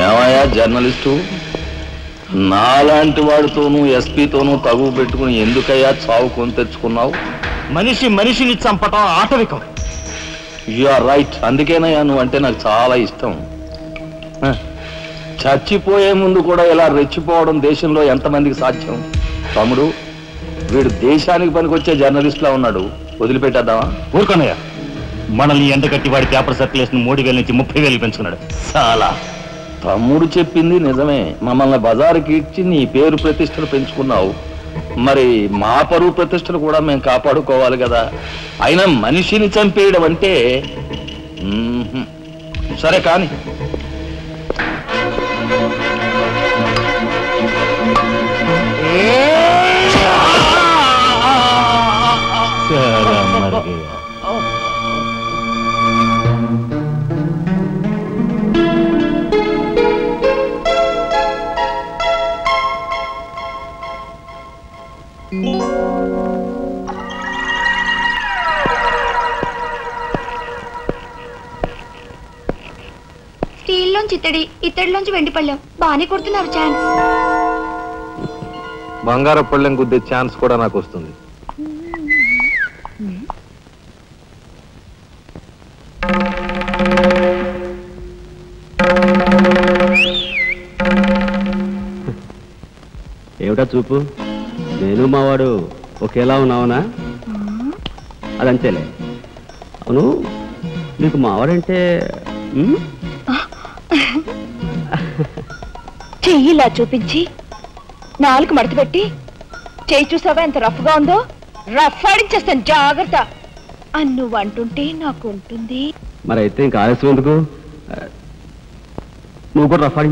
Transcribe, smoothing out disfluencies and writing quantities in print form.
ఏమయ్యా జర్నలిస్టు, నాలాంటి వాడితోనూ ఎస్పీతోనూ తగువ పెట్టుకుని ఎందుకయ్యా చావు కొని తెచ్చుకున్నావు? మనిషిని చంపటం ఆటవికం. You are right. అందుకేనయ్యా నువ్వంటే నాకు చాలా ఇష్టం. చచ్చిపోయే ముందు కూడా ఇలా రెచ్చిపోవడం దేశంలో ఎంతమందికి సాధ్యం? తమ్ముడు, వీడు దేశానికి పనికొచ్చే జర్నలిస్ట్లా ఉన్నాడు, వదిలిపెట్టేద్దామా? ఊరుకోనయ్యా, మనల్ని ఎండగట్టి వాడి పేపర్ సర్క్యులేషన్ 3,000 నుంచి 30,000 పెంచుకున్నాడు. చాలా. తమ్ముడు చెప్పింది నిజమే. మమ్మల్ని బజారుకి ఇచ్చి నీ పేరు ప్రతిష్టలు పెంచుకున్నావు. మరి మా పరువు ప్రతిష్టలు కూడా మేము కాపాడుకోవాలి కదా. అయినా మనిషిని చంపేయడం అంటే సరే కానీ. స్టీల్లోంచి ఇత్తడిలోంచి వెండి పళ్ళెం బాగానే కొడుతున్నారు. ఛాన్స్. బంగారు పళ్ళెం గుద్దే ఛాన్స్ కూడా నాకు వస్తుంది. ఏమిటా చూపు? నేను మావాడు ఒకేలా ఉన్నావునా? అదంతేలే. అవును, నీకు మావాడంటే చెయ్యిలా చూపించి 4 మడత పెట్టి చెయ్యి చూసావా ఎంత రఫ్ గా ఉందో? రఫ్ ఆడించేస్తాను, జాగ్రత్త. నువ్వు అంటుంటే నాకు ఉంటుంది. మరి అయితే ఇంకా ఆలస్యం ఎందుకు? నువ్వు కూడా రఫ్